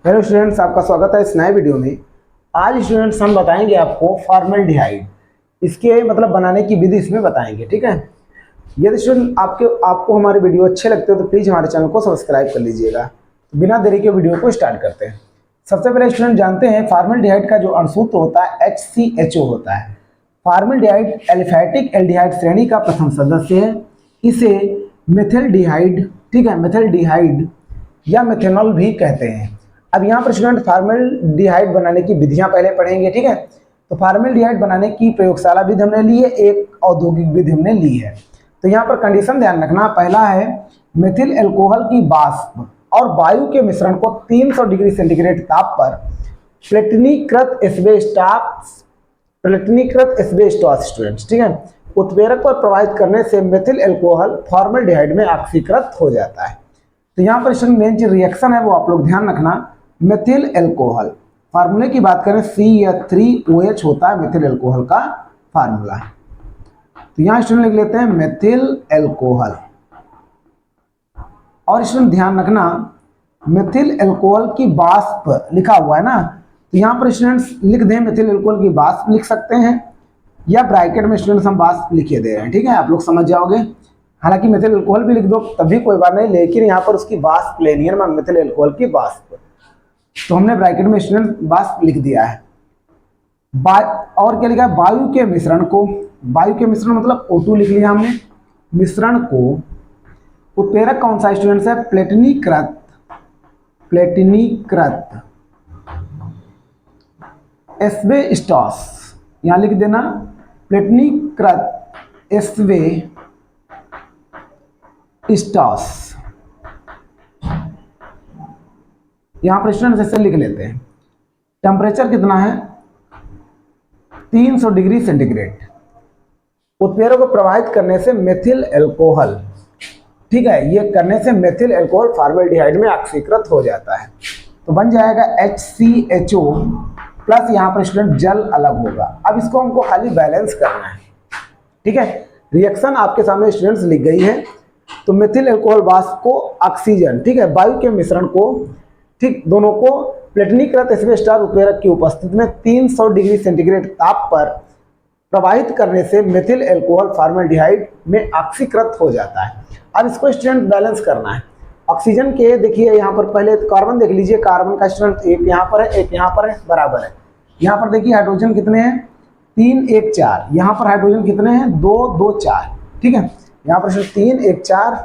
Hello students, आपका स्वागत है इस नए वीडियो में। आज स्टूडेंट्स हम बताएंगे आपको फॉर्मल्डिहाइड, इसके मतलब बनाने की विधि इसमें बताएंगे। ठीक है। यदि स्टूडेंट आपको हमारे वीडियो अच्छे लगते हो तो प्लीज़ हमारे चैनल को सब्सक्राइब कर लीजिएगा। तो बिना देरी के वीडियो को स्टार्ट करते हैं। सबसे पहले स्टूडेंट जानते हैं फॉर्मल्डिहाइड का जो अणुसूत्र होता है HCHO होता है। फॉर्मल्डिहाइड एलिफैटिक एल्डिहाइड श्रेणी का प्रथम सदस्य है। इसे मेथिल्डिहाइड, ठीक है, मेथिल्डिहाइड या मेथेनॉल भी कहते हैं। अब यहाँ पर स्टूडेंट फॉर्मल्डिहाइड बनाने की विधियां पहले पढ़ेंगे। ठीक है। तो फॉर्मल्डिहाइड बनाने की प्रयोगशाला विधि हमने ली है, एक औद्योगिक विधि हमने ली है। तो यहाँ पर कंडीशन ध्यान रखना, पहला है मेथिल एल्कोहल की वाष्प और वायु के मिश्रण को 300 डिग्री सेंटीग्रेड ताप पर प्लेटिनीकृत एस्बेस्टॉस स्टूडेंट्स, ठीक है, उत्प्रेरक पर प्रवाहित करने से मेथिल एल्कोहल फॉर्मल्डिहाइड में ऑक्सीकृत हो जाता है। तो यहाँ पर मेन जो रिएक्शन है वो आप लोग ध्यान रखना। मेथिल एल्कोहल फार्मूले की बात करें CH3OH होता है मेथिल एल्कोहल का फार्मूला। तो यहाँ स्टूडेंट लिख लेते हैं मेथिल एल्कोहल। और स्टूडेंट ध्यान रखना मेथिल एल्कोहल की वाष्प लिखा हुआ है ना, तो यहाँ पर स्टूडेंट्स लिख दें मेथिल एल्कोहल की वाष्प लिख सकते हैं या ब्रैकेट में स्टूडेंट्स हम वाष्प लिखे दे रहे हैं। ठीक है, आप लोग समझ जाओगे। हालांकि मेथिल एल्कोहल भी लिख दो तब भी कोई बात नहीं, लेकिन यहाँ पर उसकी वाष्प लेनी है ना, मेथिल एल्कोहल की वाष्प। तो हमने ब्रैकेट में स्टूडेंट वाष्प लिख दिया है। और क्या लिखा है, वायु के मिश्रण को, वायु के मिश्रण मतलब O2 लिख लिया हमने। मिश्रण को उत्प्रेरक कौन सा स्टूडेंट्स है, प्लेटिनीकृत एस्बेस्टॉस, यहां लिख देना प्लेटिनीकृत एस्बेस्टॉस। यहां पर स्टूडेंट्स ऐसे लिख लेते हैं। टेम्परेचर कितना है, 300 डिग्री सेंटीग्रेड। उत्प्रेरक को प्रवाहित करने से मेथिल एल्कोहल, ठीक है, ये करने से मेथिल एल्कोहल फॉर्मल्डिहाइड में ऑक्सीकृत हो जाता है। तो बन जाएगा HCHO प्लस यहाँ पर स्टूडेंट जल अलग होगा। अब इसको हमको खाली बैलेंस करना है। ठीक है, रिएक्शन आपके सामने स्टूडेंट्स लिख गई है। तो मेथिल एल्कोहल वाष्प को ऑक्सीजन, ठीक है, वायु के मिश्रण को, ठीक, दोनों को प्लेटिनीकृत एस्बेस्टॉस उत्प्रेरक की उपस्थिति में 300 डिग्री सेंटीग्रेड ताप पर प्रवाहित करने से मेथिल एल्कोहल फॉर्मल्डिहाइड में ऑक्सीकृत हो जाता है। अब इसको स्टूडेंट बैलेंस करना है। ऑक्सीजन के देखिए यहाँ पर पहले कार्बन देख लीजिए, कार्बन का स्टूडेंट एक यहाँ पर है, एक यहाँ पर है, बराबर है। यहाँ पर देखिए हाइड्रोजन कितने हैं, 3 1 4। यहाँ पर हाइड्रोजन कितने हैं, 2 2 4। ठीक है, यहाँ पर 3 1 4,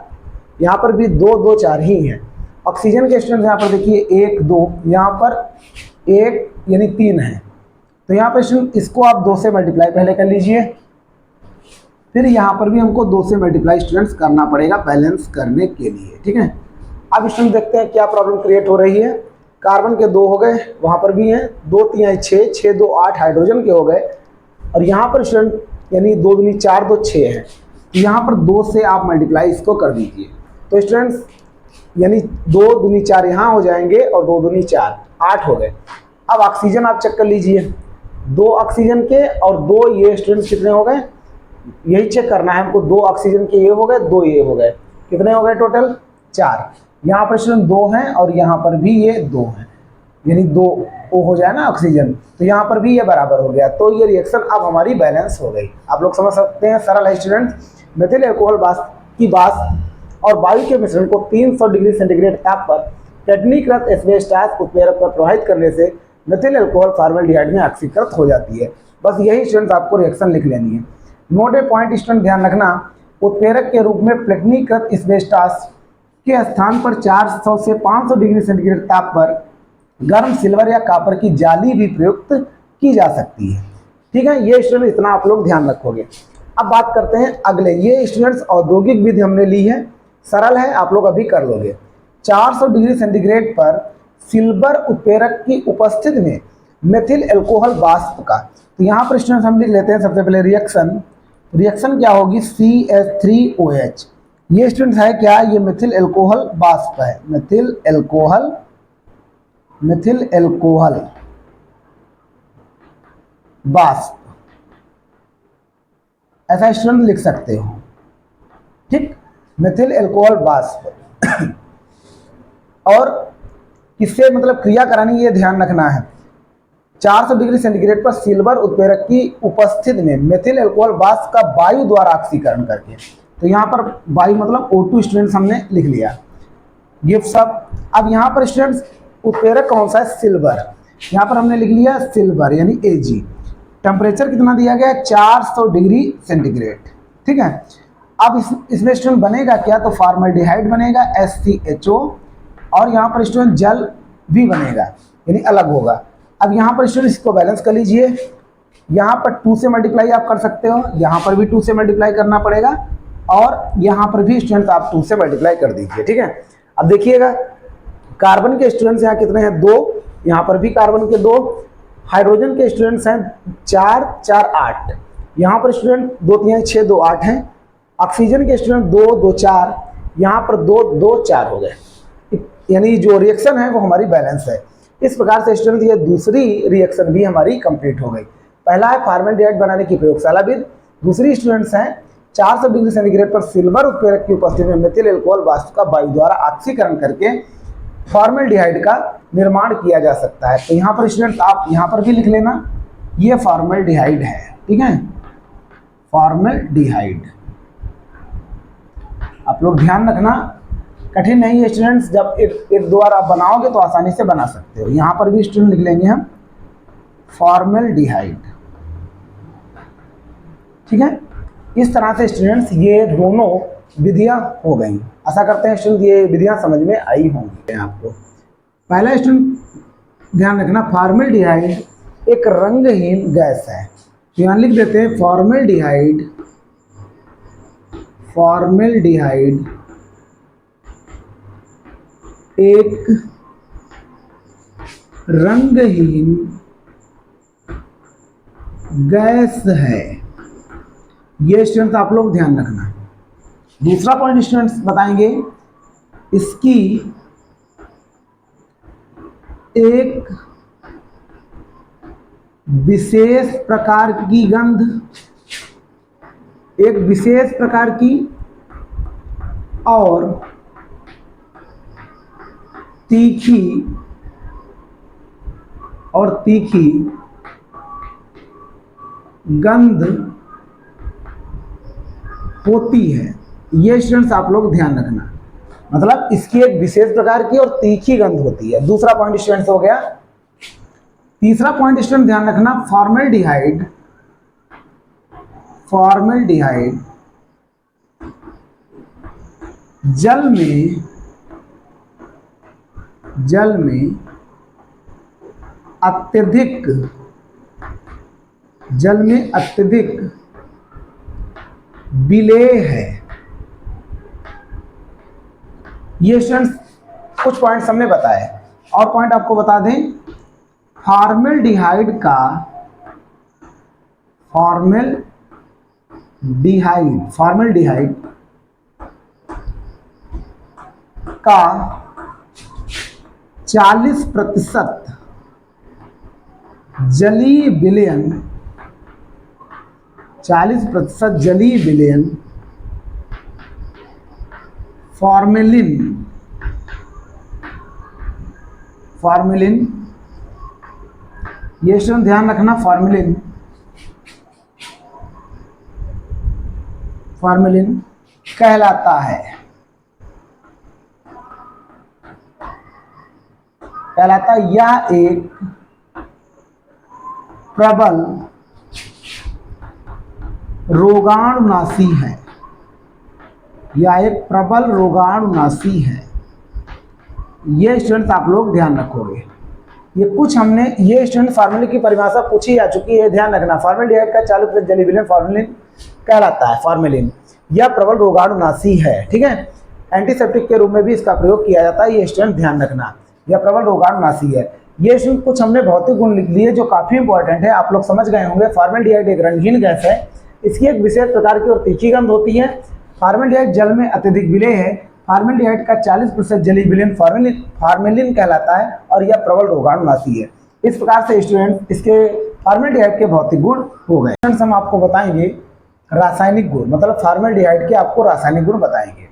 यहाँ पर भी 2 2 4 ही है। ऑक्सीजन के स्टूडेंट यहाँ पर देखिए 1 2, यहाँ पर 1 यानी 3 है। तो यहाँ पर इसको आप 2 से मल्टीप्लाई पहले कर लीजिए, फिर यहाँ पर भी हमको 2 से मल्टीप्लाई स्टूडेंट्स करना पड़ेगा बैलेंस करने के लिए। ठीक है, अब स्टूडेंट देखते हैं क्या प्रॉब्लम क्रिएट हो रही है। कार्बन के 2 हो गए, वहाँ पर भी हैं 2 3 6 6 2 8 हाइड्रोजन के हो गए। और यहाँ पर स्टूडेंट यानी 2 दूनी 4 2 6 है। तो यहाँ पर 2 से आप मल्टीप्लाई इसको कर दीजिए। तो स्टूडेंट्स यानी 2 दूनी 4 यहाँ हो जाएंगे और 2 दूनी 4 8 हो गए। अब ऑक्सीजन आप चेक कर लीजिए, 2 ऑक्सीजन के और 2 ये स्टूडेंट्स कितने हो गए, यही चेक करना है हमको। 2 ऑक्सीजन के ये हो गए, 2 ये हो गए, कितने हो गए टोटल 4। यहाँ पर स्टूडेंट 2 हैं और यहाँ पर भी ये 2 हैं, यानी 2 O हो जाए ना ऑक्सीजन, तो यहाँ पर भी ये बराबर हो गया। तो ये रिएक्शन अब हमारी बैलेंस हो गई। आप लोग समझ सकते हैं, सरल है स्टूडेंट। मेथिल एल्कोहल की वाष्प और वायु के मिश्रण को 300 डिग्री सेंटीग्रेड ताप पर प्लेटिनीकृत एस्बेस्टॉस उत्प्रेरक पर प्रवाहित करने से मेथिल एल्कोहल फॉर्मल्डिहाइड में ऑक्सीकृत हो जाती है। बस यही स्टूडेंट आपको रिएक्शन लिख लेनी है। नोट ए पॉइंट स्टूडेंट ध्यान रखना, उत्प्रेरक के रूप में प्लेटिनीकृत एस्बेस्टॉस के स्थान पर 400 से 500 डिग्री सेंटीग्रेड ताप पर गर्म सिल्वर या कॉपर की जाली भी प्रयुक्त की जा सकती है। ठीक है, ये स्टूडेंट इतना आप लोग ध्यान रखोगे। अब बात करते हैं अगले। ये स्टूडेंट्स औद्योगिक विधि हमने ली है, सरल है, आप लोग अभी कर लोगे। 400 डिग्री सेंटीग्रेड पर सिल्वर उत्प्रेरक की उपस्थिति में मेथिल एल्कोहल वाष्प का, तो यहाँ पर स्टूडेंट्स हम लिख लेते हैं सबसे पहले रिएक्शन क्या होगी, CH3OH। ये स्टूडेंट्स है क्या, ये मेथिल एल्कोहल वाष्प है, मेथिल एल्कोहल वाष्प, ऐसा स्टूडेंट लिख सकते हो। ठीक, मेथिल एल्कोहल वाष्प। और किससे मतलब क्रिया करानी, ये ध्यान रखना है। 400 डिग्री सेंटीग्रेड पर सिल्वर उत्प्रेरक की उपस्थिति में मेथिल अल्कोहल वाष्प का वायु द्वारा ऑक्सीकरण करके, तो यहाँ पर वायु मतलब O2 स्टूडेंट्स हमने लिख लिया, गिफ्ट सब। अब यहाँ पर स्टूडेंट्स उत्प्रेरक कौन सा है, सिल्वर, यहाँ पर हमने लिख लिया सिल्वर यानी Ag। टेम्परेचर कितना दिया गया है, 400 डिग्री सेंटीग्रेड, ठीक है। अब इसमें स्टूडेंट बनेगा क्या, तो फॉर्मल्डिहाइड बनेगा SCHO, और यहाँ पर स्टूडेंट जल भी बनेगा यानी अलग होगा। अब यहाँ पर स्टूडेंट इसको बैलेंस कर लीजिए, यहाँ पर 2 से मल्टीप्लाई आप कर सकते हो, यहाँ पर भी 2 से मल्टीप्लाई करना पड़ेगा, और यहाँ पर भी स्टूडेंट आप 2 से मल्टीप्लाई कर दीजिए, ठीक है। अब देखिएगा कार्बन के स्टूडेंट्स यहाँ कितने हैं, 2, यहाँ पर भी कार्बन के 2, हाइड्रोजन के स्टूडेंट्स हैं 4, 4, 8, यहाँ पर स्टूडेंट 2, 3, 6, 2, 8 हैं। ऑक्सीजन के स्टूडेंट 2, 2, 4, यहाँ पर 2, 2, 4 हो गए, यानी जो रिएक्शन है वो हमारी बैलेंस है। इस प्रकार से स्टूडेंट ये दूसरी रिएक्शन भी हमारी कंप्लीट हो गई। पहला है फॉर्मल्डिहाइड बनाने की प्रयोगशाला विधि, दूसरी स्टूडेंट्स हैं 400 डिग्री सेंटीग्रेड पर सिल्वर उत्प्रेरक की उपस्थिति में मेथिल अल्कोहल वाष्प का वायु द्वारा ऑक्सीकरण करके फॉर्मल्डिहाइड का निर्माण किया जा सकता है। तो यहाँ पर स्टूडेंट आप यहाँ पर भी लिख लेना, ये फॉर्मल्डिहाइड है, ठीक है, फॉर्मल्डिहाइड। आप लोग ध्यान रखना, कठिन नहीं है स्टूडेंट्स, जब एक दो बार आप बनाओगे तो आसानी से बना सकते हो। यहाँ पर भी स्टूडेंट लिख लेंगे हम फॉर्मल्डिहाइड, ठीक है। इस तरह से स्टूडेंट्स ये दोनों विधियां हो गई। आशा करते हैं स्टूडेंट ये विधियां समझ में आई होंगी आपको। पहला स्टूडेंट ध्यान रखना, फॉर्मल्डिहाइड एक रंगहीन गैस है, यहाँ लिख देते हैं फॉर्मल्डिहाइड, फॉर्मल्डिहाइड एक रंगहीन गैस है, ये स्टूडेंट्स आप लोग ध्यान रखना। दूसरा पॉइंट स्टूडेंट्स बताएंगे, इसकी एक विशेष प्रकार की गंध, एक विशेष प्रकार की और तीखी गंध होती है। ये स्टूडेंट्स आप लोग ध्यान रखना, मतलब इसकी एक विशेष प्रकार की और तीखी गंध होती है। दूसरा पॉइंट स्टूडेंट्स हो गया। तीसरा पॉइंट स्टूडेंट ध्यान रखना, फॉर्मल्डिहाइड, फॉर्मल्डिहाइड जल में अत्यधिक विलेय है। ये स्टूडेंट्स कुछ पॉइंट्स हमने बताए, और पॉइंट आपको बता दें, फॉर्मल्डिहाइड का 40% जलीय विलयन, 40% जलीय विलयन फॉर्मेलिन ये स्टूडेंट ध्यान रखना, फॉर्मेलिन कहलाता है, यह एक प्रबल रोगाणुनाशी है, ये स्टूडेंट्स आप लोग ध्यान रखोगे। ये कुछ हमने, ये स्टूडेंट फॉर्मेलिन की परिभाषा पूछी जा चुकी है, ध्यान रखना। फॉर्मल्डिहाइड का 40% जलीय विलयन फॉर्मेलिन कहलाता है। फॉर्मेलिन यह प्रबल रोगाणुनाशी है, ठीक है, एंटीसेप्टिक के रूप में भी इसका प्रयोग किया जाता है, ये स्टूडेंट ध्यान रखना, यह प्रबल रोगाणुनाशी है। ये स्टूडेंट कुछ हमने भौतिक गुण लिख लिए जो काफी इंपॉर्टेंट है, आप लोग समझ गए होंगे। फॉर्मल्डिहाइड एक रंगीन गैस है, इसकी एक विशेष प्रकार की और तीखी गंध होती है। फॉर्मल्डिहाइड जल में अत्यधिक विलेय है। फॉर्मल्डिहाइड का 40% जलीय विलयन फॉर्मेलिन कहलाता है, और यह प्रबल रोगाणुनाशी है। इस प्रकार से स्टूडेंट इसके फॉर्मल्डिहाइड के भौतिक गुण हो गए। स्टूडेंट्स हम आपको बताएंगे रासायनिक गुण, मतलब फॉर्मल्डिहाइड के आपको रासायनिक गुण बताएंगे।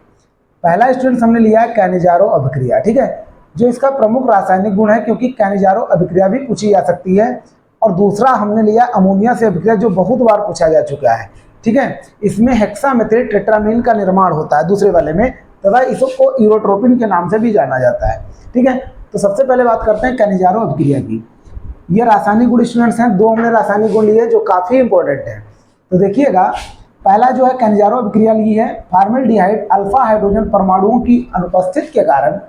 पहला स्टूडेंट्स हमने लिया है कैनिजारो अभिक्रिया, ठीक है। जो इसका प्रमुख रासायनिक गुण है, क्योंकि कैनिजारो अभिक्रिया भी पूछी जा सकती है। और दूसरा हमने लिया अमोनिया से अभिक्रिया, जो बहुत बार पूछा जा चुका है, ठीक है। इसमें हेक्सामेथिल टेट्रामीन का निर्माण होता है दूसरे वाले में, तथा इसको यूरोट्रोपिन के नाम से भी जाना जाता है, ठीक है। तो सबसे पहले बात करते हैं कैनिजारो अभिक्रिया की। ये रासायनिक गुण स्टूडेंट्स हैं, दो हमने रासायनिक गुण लिए जो काफ़ी इंपॉर्टेंट है। तो देखिएगा, पहला जो है कैनिजारो अभिक्रिया ली है, फॉर्मेल्डिहाइड अल्फा हाइड्रोजन परमाणुओं की अनुपस्थिति के कारण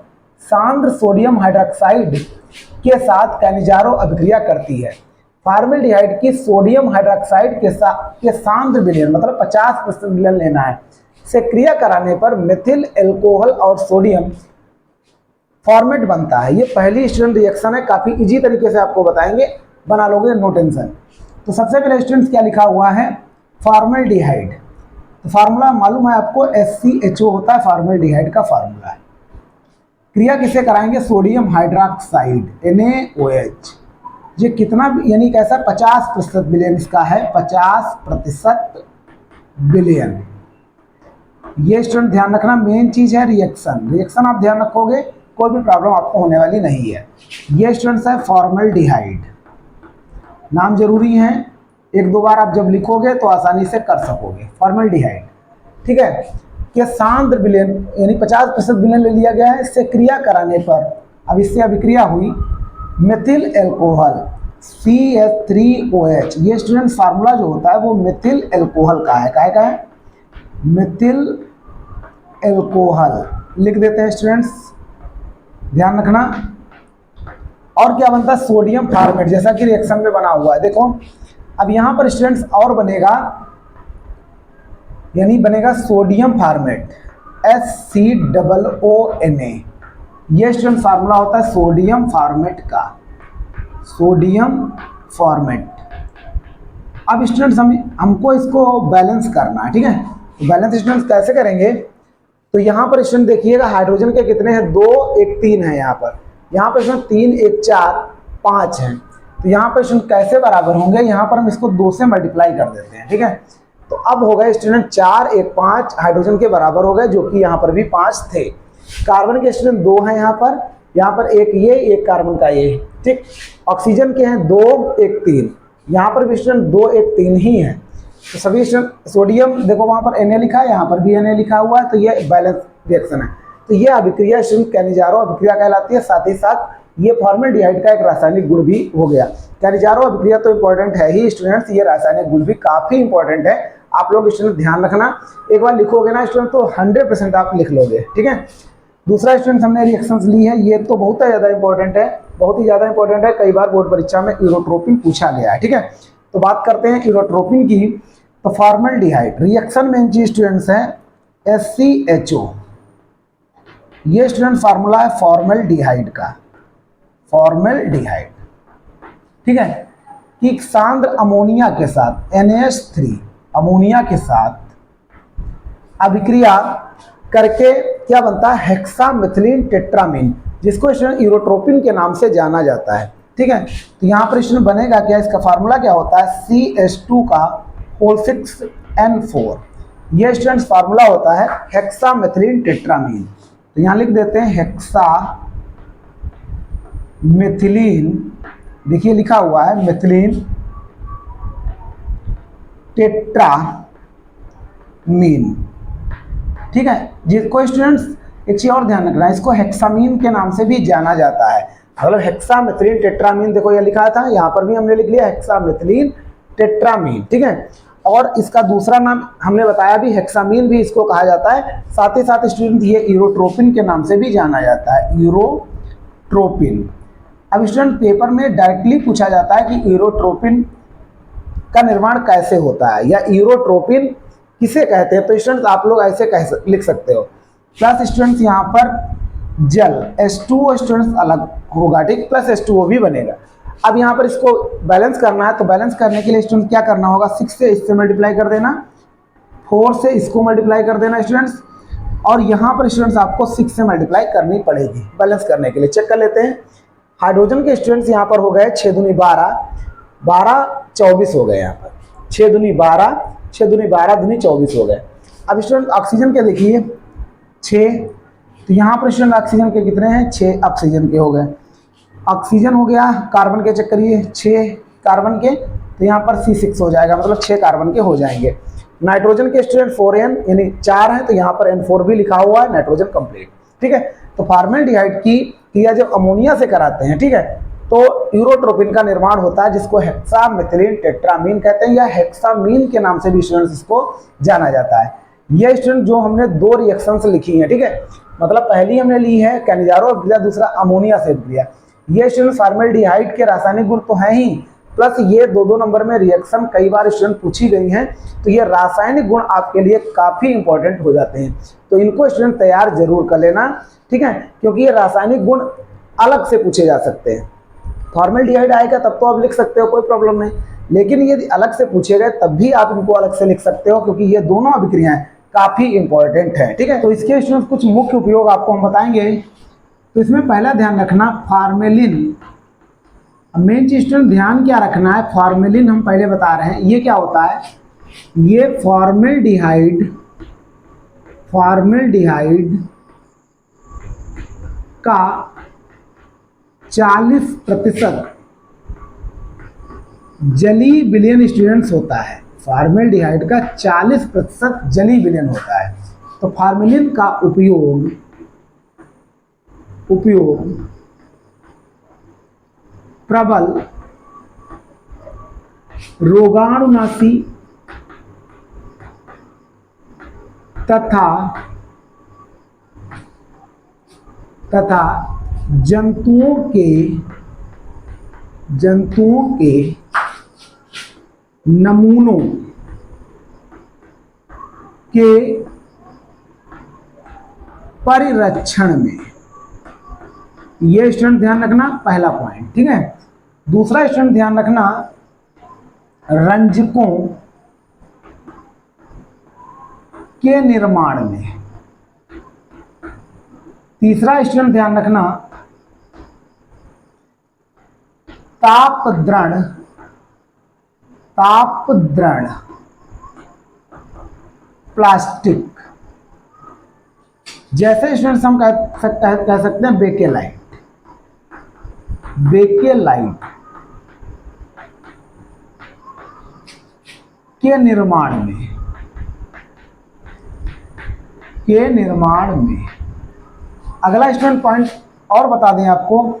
सांद्र सोडियम हाइड्रोक्साइड के साथ कैनिजारो अभिक्रिया करती है। फॉर्मेल्डिहाइड की सोडियम हाइड्रोक्साइड के सांद्र विलयन, मतलब 50% विलयन लेना है, से क्रिया कराने पर मेथिल एल्कोहल और सोडियम फॉर्मेट बनता है। ये पहली स्टूडेंट रिएक्शन है, काफ़ी इजी तरीके से आपको बताएंगे, बना लोगे, नो टेंशन। तो सबसे पहले स्टूडेंट्स क्या लिखा हुआ है, फॉर्मेल्डिहाइड। तो फार्मूला मालूम है आपको, SCHO होता है फॉर्मेल्डिहाइड का फार्मूला है। क्रिया किसे कराएंगे, सोडियम हाइड्रोक्साइड NaOH। ये कितना, यानी कैसा, 50% विलयन इसका है, 50% विलयन। ये स्टूडेंट ध्यान रखना, मेन चीज है रिएक्शन आप ध्यान रखोगे, कोई भी प्रॉब्लम आपको होने वाली नहीं है। ये स्टूडेंट्स है फॉर्मेल्डिहाइड, नाम जरूरी है, एक दो बार आप जब लिखोगे तो आसानी से कर सकोगे। फॉर्मेल्डिहाइड, ठीक है, कि सांद्र विलयन यानी 50% विलयन ले लिया गया है। इससे क्रिया कराने पर, अब इससे अभिक्रिया हुई मेथिल एल्कोहल CH3OH। ये स्टूडेंट फार्मूला जो होता है वो मेथिल एल्कोहल का है, काहे का है, मेथिल एल्कोहल लिख देते हैं स्टूडेंट्स, ध्यान रखना। और क्या बनता है, सोडियम फॉर्मेट, जैसा कि रिएक्शन में बना हुआ है। देखो अब यहाँ पर स्टूडेंट्स और बनेगा, यानी बनेगा सोडियम फॉर्मेट SCOONA। ये स्टूडेंट फार्मूला होता है सोडियम फॉर्मेट का, सोडियम फॉर्मेट। अब स्टूडेंट्स हमको इसको बैलेंस करना है, ठीक है। तो बैलेंस स्टूडेंट्स कैसे करेंगे, तो यहाँ पर स्टूडेंट देखिएगा हाइड्रोजन के कितने हैं, 2 1 3 है। यहाँ पर स्टूडेंट 3 1 4 5 हैं। तो यहाँ पर स्टूडेंट कैसे बराबर होंगे, यहाँ पर हम इसको 2 से मल्टीप्लाई कर देते हैं, ठीक है। तो अब हो गए स्टूडेंट 4 1 5 हाइड्रोजन के बराबर हो गए, जो कि यहाँ पर भी 5 थे। कार्बन के स्टूडेंट 2 हैं, यहाँ पर एक ये, एक कार्बन का ये, ठीक। ऑक्सीजन के हैं 2 1 3, यहाँ पर भी स्टूडेंट 2 1 3 ही हैं। तो सभी स्टूडेंट सोडियम देखो वहाँ पर Na लिखा है, यहाँ पर भी Na लिखा हुआ है, तो ये बैलेंस रिएक्शन है। तो ये अभिक्रिया स्टूडेंट कैनिजारो अभिक्रिया कहलाती है। साथ ही साथ ये फॉर्मेल्डिहाइड का एक रासायनिक गुण भी हो गया। कैनिजारो अभिक्रिया तो इंपॉर्टेंट है ही स्टूडेंट्स, ये रासायनिक गुण भी काफ़ी इंपॉर्टेंट है। आप लोग स्टूडेंट ध्यान रखना, एक बार लिखोगे ना स्टूडेंट तो 100% आप लिख लोगे, ठीक है। दूसरा स्टूडेंट हमने रिएक्शंस ली है, ये तो बहुत ही ज़्यादा इंपॉर्टेंट है, बहुत ही ज़्यादा इंपॉर्टेंट है, कई बार बोर्ड परीक्षा में यूरोट्रोपिन पूछा गया है, ठीक है। तो बात करते हैं यूरोट्रोपिन की। तो फॉर्मेल्डिहाइड रिएक्शन में जी स्टूडेंट्स हैं SCHO। ये स्टूडेंट फार्मूला है फॉर्मेल्डिहाइड का, फॉर्मेल्डिहाइड, ठीक है, कि सांद्र अमोनिया के साथ NaH3 अमोनिया के साथ अभिक्रिया करके क्या बनता है, हेक्सामेथिलीन टेट्रामीन, जिसको स्टूडेंट यूरोट्रोपिन के नाम से जाना जाता है, ठीक है। तो यहाँ पर स्टूडेंट बनेगा क्या, इसका फार्मूला क्या होता है, CH2 का होल 6N4। ये स्टूडेंट फार्मूला होता है हेक्सामेथिलीन टेट्रामीन। तो यहाँ लिख देते हैं हेक्सामेथिलीन, देखिए लिखा हुआ है मेथिलीन टेट्रामीन, ठीक है। जिसको स्टूडेंट्स एक चीज और ध्यान रखना है, इसको हेक्सामीन के नाम से भी जाना जाता है। मतलब हेक्सामेथिलीन टेट्रामीन, देखो ये लिखा था, यहाँ पर भी हमने लिख लिया हेक्सामेथिलीन टेट्रामीन, ठीक है। और इसका दूसरा नाम हमने बताया भी, हेक्सामीन भी इसको कहा जाता है। साथ ही साथ स्टूडेंट ये यूरोट्रोपिन के नाम से भी जाना जाता है, यूरोट्रोपिन। अब स्टूडेंट पेपर में डायरेक्टली पूछा जाता है कि यूरोट्रोपिन का निर्माण कैसे होता है या यूरोट्रोपिन किसे कहते हैं। तो स्टूडेंट्स आप लोग ऐसे लिख सकते हो, प्लस स्टूडेंट्स यहाँ पर जल H2O स्टूडेंट्स अलग होगा, ठीक, प्लस H2O भी बनेगा। अब यहाँ पर इसको बैलेंस करना है, तो बैलेंस करने के लिए स्टूडेंट क्या करना होगा, 6 से इससे मल्टीप्लाई कर देना, 4 से इसको मल्टीप्लाई कर देना स्टूडेंट्स, और यहाँ पर स्टूडेंट्स आपको 6 से मल्टीप्लाई करनी पड़ेगी बैलेंस करने के लिए। चेक कर लेते हैं, हाइड्रोजन के स्टूडेंट्स यहाँ पर हो गए 6 दूनी 12, 12 24 हो गए, यहाँ पर 6 दूनी 12, 6 दूनी 12 दूनी 24 हो गए। अब स्टूडेंट ऑक्सीजन के देखिए 6 तो यहाँ पर स्टूडेंट ऑक्सीजन के कितने हैं, 6 ऑक्सीजन के हो गए। ऑक्सीजन हो गया, कार्बन के चेक करिए 6 कार्बन के, तो यहाँ पर C6 हो जाएगा, मतलब 6 कार्बन के हो जाएंगे। नाइट्रोजन के स्टूडेंट 4N यानी 4 है, तो यहाँ पर N4 भी लिखा हुआ है, नाइट्रोजन कंप्लीट। ठीक है, तो फॉर्मेल्डिहाइड की क्रिया जब अमोनिया से कराते हैं, ठीक है, तो यूरोट्रोपिन का निर्माण होता है, जिसको हेक्सामेथिलीन टेट्रामीन कहते हैं या हेक्सामीन के नाम से भी स्टूडेंट्स इसको जाना जाता है। ये स्टूडेंट जो हमने 2 रिएक्शंस लिखी हैं, ठीक है, मतलब पहली हमने ली है कैनिजारो अभिक्रिया, दूसरा अमोनिया से अभिक्रिया। ये स्टूडेंट फॉर्मेल्डिहाइड के रासायनिक गुण तो हैं ही, प्लस ये 2-2 नंबर में रिएक्शन कई बार स्टूडेंट पूछी गई हैं, तो ये रासायनिक गुण आपके लिए काफ़ी इंपॉर्टेंट हो जाते हैं, तो इनको स्टूडेंट तैयार जरूर कर लेना। ठीक है, क्योंकि ये रासायनिक गुण अलग से पूछे जा सकते हैं। फॉर्मेल्डिहाइड आएगा तब तो आप लिख सकते हो, कोई प्रॉब्लम नहीं, लेकिन यदि अलग से पूछे गए तब भी आप इनको अलग से लिख सकते हो, क्योंकि ये दोनों अभिक्रियाएं काफ़ी इंपॉर्टेंट है। ठीक है, तो इसके स्टूडेंट कुछ मुख्य उपयोग आपको हम बताएंगे। तो इसमें पहला ध्यान रखना फॉर्मेलिन, मेन चीज स्टूडेंट ध्यान क्या रखना है, फॉर्मेलिन हम पहले बता रहे हैं, ये क्या होता है, ये फॉर्मेल्डिहाइड का 40% जलीय विलयन स्टूडेंट्स होता है। फॉर्मेल्डिहाइड का 40% जलीय विलयन होता है। तो फॉर्मेलिन का उपयोग प्रबल रोगाणुनाशी तथा जंतुओं के नमूनों के परिरक्षण में, ये स्टूडेंट ध्यान रखना पहला पॉइंट। ठीक है, दूसरा स्टूडेंट ध्यान रखना रंजकों के निर्माण में। तीसरा स्टूडेंट ध्यान रखना तापद्रण प्लास्टिक, जैसे स्टूडेंट्स हम कह सकते हैं बेकेलाइट के निर्माण में। अगला स्टूडेंट पॉइंट और बता दें आपको,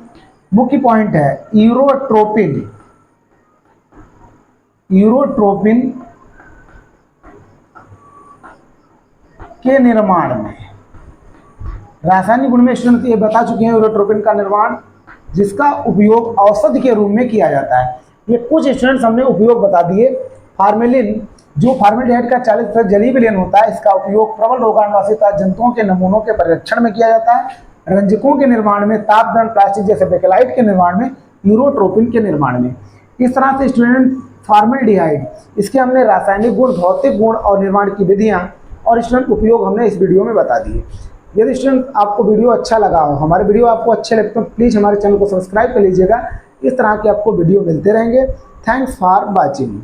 मुख्य पॉइंट है यूरोट्रोपिन के निर्माण में। रासायनिक गुण में स्टूडेंट ये बता चुके हैं यूरोट्रोपिन का निर्माण, जिसका उपयोग औषधि के रूप में किया जाता है। ये कुछ स्टूडेंट्स हमने उपयोग बता दिए। फॉर्मेलिन जो फॉर्मेल्डिहाइड का 40% जलीय विलयन होता है, इसका उपयोग प्रबल रोगाणुनाशी तथा जंतुओं के नमूनों के परीक्षण में किया जाता है, रंजकों के निर्माण में, तापद्रण प्लास्टिक जैसे बेकेलाइट के निर्माण में, यूरोट्रोपिन के निर्माण में। इस तरह से स्टूडेंट फॉर्मेल्डिहाइड, इसके हमने रासायनिक गुण, भौतिक गुण और निर्माण की विधियां और स्टूडेंट उपयोग हमने इस वीडियो में बता दिए। यदि स्टूडेंट आपको वीडियो अच्छा लगा हो, हमारे वीडियो आपको अच्छे लगते हो, प्लीज़ हमारे चैनल को सब्सक्राइब कर लीजिएगा। इस तरह के आपको वीडियो मिलते रहेंगे। Thanks for watching.